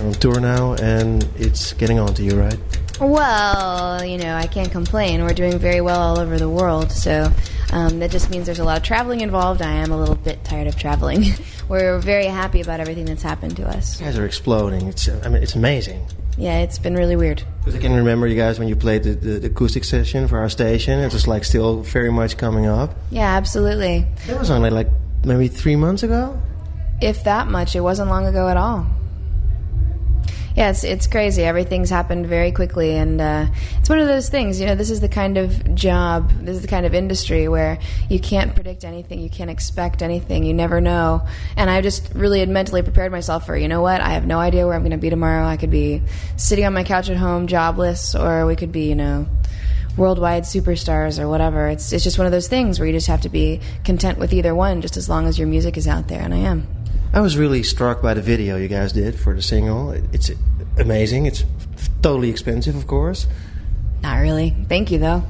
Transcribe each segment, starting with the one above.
You're on tour now, and it's getting on to you, right? Well, I can't complain. We're doing very well all over the world, so that just means there's a lot of traveling involved. I am a little bit tired of traveling. We're very happy about everything that's happened to us. You guys are exploding. It's amazing. Yeah, it's been really weird. Because I can remember you guys when you played the acoustic session for our station. It was still very much coming up. Yeah, absolutely. That was only maybe 3 months ago? If that much. It wasn't long ago at all. Yeah, it's crazy. Everything's happened very quickly, and it's one of those things. This is the kind of job, this is the kind of industry where you can't predict anything, you can't expect anything, you never know. And I just really had mentally prepared myself for, what, I have no idea where I'm going to be tomorrow. I could be sitting on my couch at home, jobless, or we could be, worldwide superstars or whatever. It's just one of those things where you just have to be content with either one, just as long as your music is out there, and I am. I was really struck by the video you guys did for the single. It's amazing. It's totally expensive, of course. Not really. Thank you, though.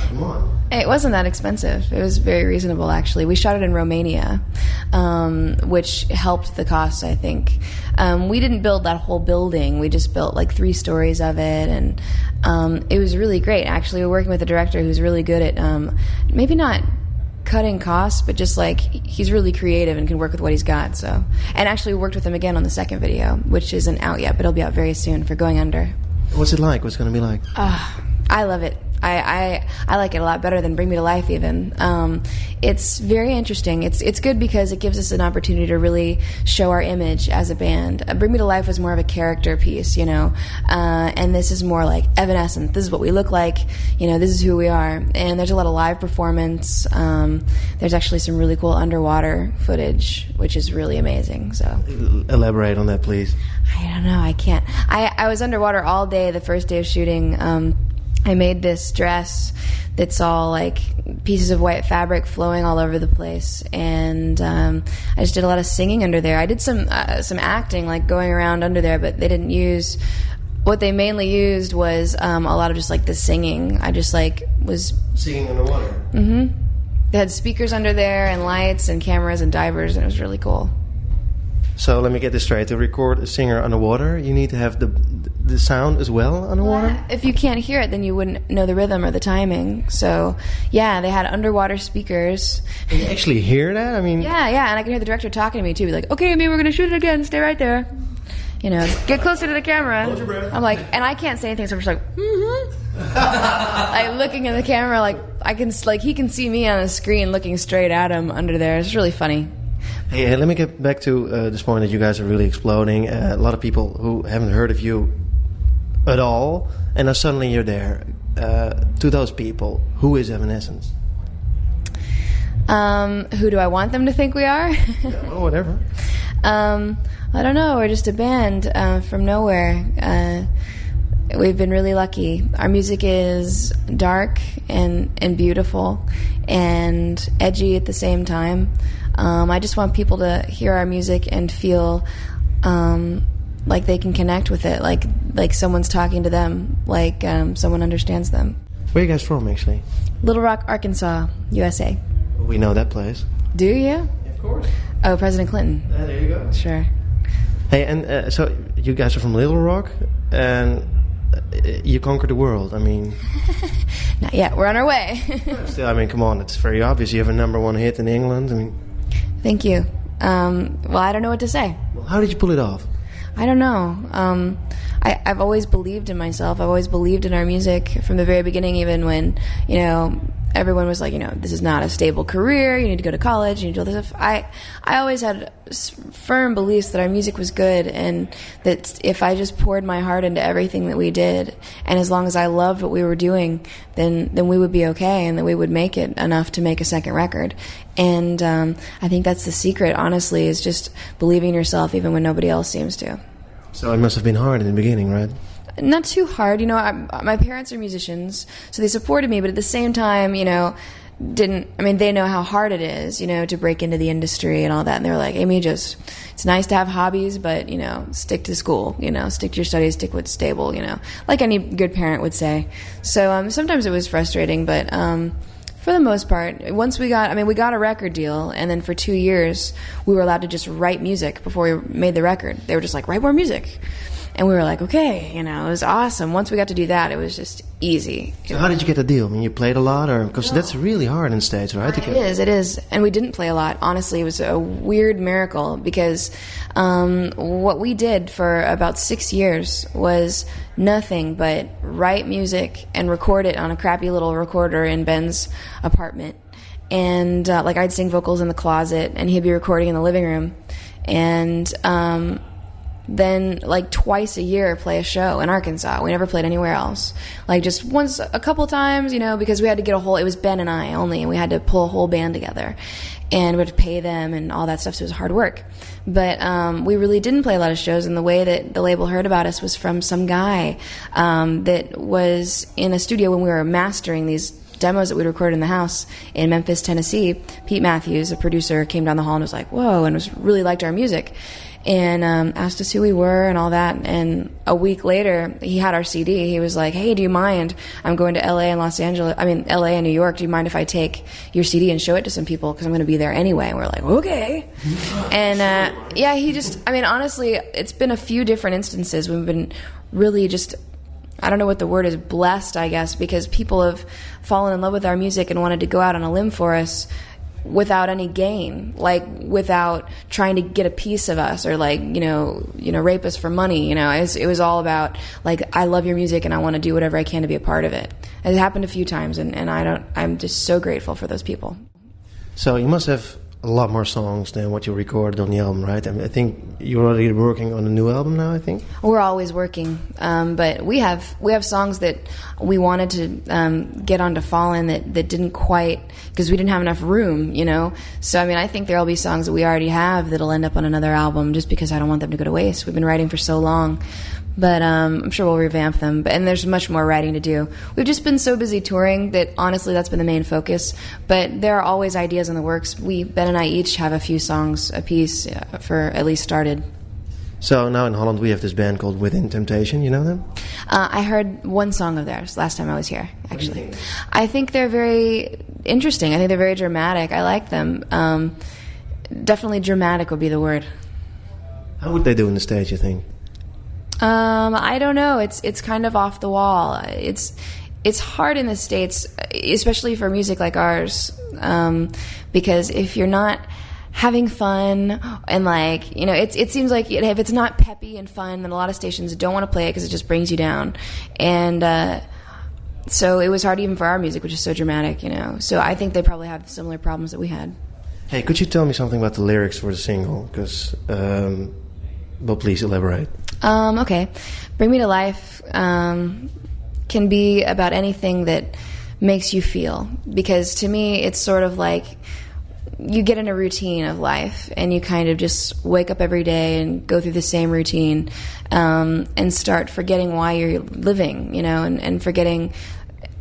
Come on. It wasn't that expensive. It was very reasonable, actually. We shot it in Romania, which helped the cost, I think. We didn't build that whole building. We just built 3 stories of it, and it was really great. Actually, we're working with a director who's really good at maybe not cutting costs, but just he's really creative and can work with what he's got. So, and actually we worked with him again on the second video, which isn't out yet, but it'll be out very soon, for Going Under. What's it like? What's it going to be like? I love it. I like it a lot better than Bring Me to Life even. It's very interesting. It's good because it gives us an opportunity to really show our image as a band. Bring Me to Life was more of a character piece, and this is more like Evanescence. This is what we look like, this is who we are. And there's a lot of live performance. There's actually some really cool underwater footage, which is really amazing. So elaborate on that, please. I don't know. I can't. I was underwater all day the first day of shooting. I made this dress that's all pieces of white fabric flowing all over the place, and I just did a lot of singing under there. I did some acting, going around under there, but they didn't use. What they mainly used was a lot of just the singing. I just was singing underwater. Mm-hmm. They had speakers under there and lights and cameras and divers, and it was really cool. So let me get this straight. To record a singer underwater, you need to have the sound as well underwater? Well, if you can't hear it, then you wouldn't know the rhythm or the timing. So, yeah, they had underwater speakers. Can you actually hear that? Yeah, and I can hear the director talking to me, too. Be like, okay, Amy, we're going to shoot it again. Stay right there. Get closer to the camera. Hold your breath. I'm and I can't say anything, so I'm just looking at the camera, I can, he can see me on the screen looking straight at him under there. It's really funny. Hey, let me get back to this point that you guys are really exploding. A lot of people who haven't heard of you at all, and now suddenly you're there. To those people, who is Evanescence? Who do I want them to think we are? Yeah, well, whatever. I don't know. We're just a band from nowhere. We've been really lucky. Our music is dark and beautiful and edgy at the same time. I just want people to hear our music and feel like they can connect with it, like someone's talking to them, like someone understands them. Where are you guys from, actually? Little Rock, Arkansas, USA. We know that place. Do you? Yeah, of course. Oh, President Clinton. There you go. Sure. Hey, and so you guys are from Little Rock, and you conquered the world. Not yet. We're on our way. Still, come on. It's very obvious. You have a #1 hit in England. Thank you. Well, I don't know what to say. Well, how did you pull it off? I don't know. I've always believed in myself. I've always believed in our music from the very beginning, even when, everyone was like, this is not a stable career. You need to go to college. You need to do all this stuff. I always had firm beliefs that our music was good, and that if I just poured my heart into everything that we did, and as long as I loved what we were doing, then we would be okay, and that we would make it enough to make a second record. And I think that's the secret, honestly, is just believing in yourself even when nobody else seems to. So it must have been hard in the beginning, right? Not too hard. My parents are musicians, so they supported me, but at the same time, they know how hard it is, to break into the industry and all that. And they were like, Amy, it's nice to have hobbies, but, stick to school, stick to your studies, stick what's stable, like any good parent would say. So sometimes it was frustrating, but For the most part. Once we got a record deal, and then for 2 years, we were allowed to just write music before we made the record. They were just like, write more music. And we were like, okay, it was awesome. Once we got to do that, it was just easy. So how did you get the deal? I mean, you played a lot, or because that's really hard in the States, right? It is. And we didn't play a lot. Honestly, it was a weird miracle because what we did for about 6 years was nothing but write music and record it on a crappy little recorder in Ben's apartment. And I'd sing vocals in the closet, and he'd be recording in the living room. And then twice a year play a show in Arkansas. We never played anywhere else. Just once, a couple times, because we had to get it was Ben and I only, and we had to pull a whole band together. And we had to pay them and all that stuff, so it was hard work. But we really didn't play a lot of shows, and the way that the label heard about us was from some guy that was in a studio when we were mastering these demos that we'd recorded in the house in Memphis, Tennessee. Pete Matthews, a producer, came down the hall and was like, whoa, and really liked our music. And asked us who we were and all that. And a week later, he had our CD. He was like, hey, do you mind? I'm going to LA and LA and New York. Do you mind if I take your CD and show it to some people? Because I'm going to be there anyway. And we're like, okay. And honestly, it's been a few different instances. We've been really just, I don't know what the word is, blessed, I guess, because people have fallen in love with our music and wanted to go out on a limb for us without any gain, without trying to get a piece of us or rape us for money. It was all about I love your music and I want to do whatever I can to be a part of it. It happened a few times, and I'm just so grateful for those people. So you must have a lot more songs than what you recorded on the album, right? I think you're already working on a new album now, I think? We're always working, but we have songs that we wanted to get onto Fallen that didn't quite, because we didn't have enough room, So, I think there'll be songs that we already have that'll end up on another album just because I don't want them to go to waste. We've been writing for so long. But I'm sure we'll revamp them. And there's much more writing to do. We've just been so busy touring that, honestly, that's been the main focus. But there are always ideas in the works. Ben and I each have a few songs apiece for at least started. So now in Holland we have this band called Within Temptation. You know them? I heard one song of theirs last time I was here, actually. I think they're very interesting. I think they're very dramatic. I like them. Definitely dramatic would be the word. How would they do on the stage, you think? I don't know. It's kind of off the wall. It's hard in the States, especially for music like ours, because if you're not having fun and it seems like if it's not peppy and fun, then a lot of stations don't want to play it because it just brings you down. And so it was hard even for our music, which is so dramatic, So I think they probably have similar problems that we had. Hey, could you tell me something about the lyrics for the single? Because, well, please elaborate. Okay. Bring Me to Life can be about anything that makes you feel. Because to me, it's sort of like you get in a routine of life and you kind of just wake up every day and go through the same routine and start forgetting why you're living, and forgetting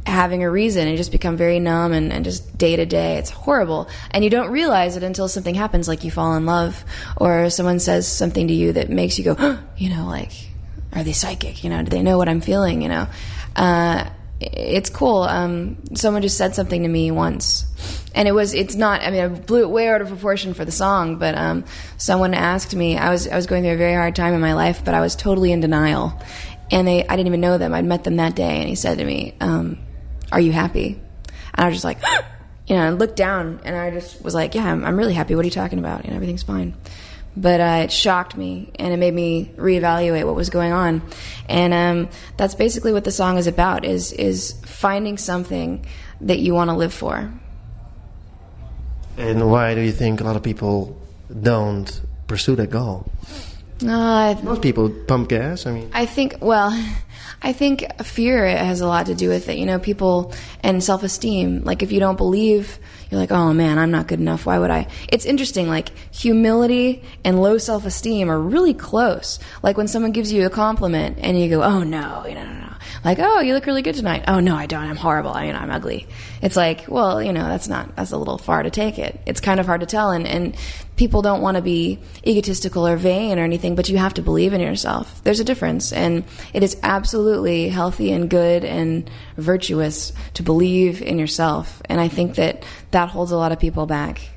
having a reason, and just become very numb and just day to day. It's horrible. And you don't realize it until something happens, like you fall in love or someone says something to you that makes you go, are they psychic? Do they know what I'm feeling? It's cool. Someone just said something to me once, and I blew it way out of proportion for the song, but someone asked me, I was going through a very hard time in my life, but I was totally in denial. And I didn't even know them. I'd met them that day, and he said to me, are you happy? And I was just like, I looked down, and I just was like, yeah, I'm really happy. What are you talking about? Everything's fine. But it shocked me, and it made me reevaluate what was going on. And that's basically what the song is about, is finding something that you want to live for. And why do you think a lot of people don't pursue that goal? Most people pump gas. I think fear has a lot to do with it. People, and self-esteem. If you don't believe, you're like, oh man, I'm not good enough. Why would I? It's interesting. Humility and low self-esteem are really close. When someone gives you a compliment and you go, oh no, no. Like, oh, you look really good tonight. Oh, no, I don't. I'm horrible. I mean, I'm ugly. It's like, well, that's a little far to take it. It's kind of hard to tell. And people don't want to be egotistical or vain or anything, but you have to believe in yourself. There's a difference. And it is absolutely healthy and good and virtuous to believe in yourself. And I think that holds a lot of people back.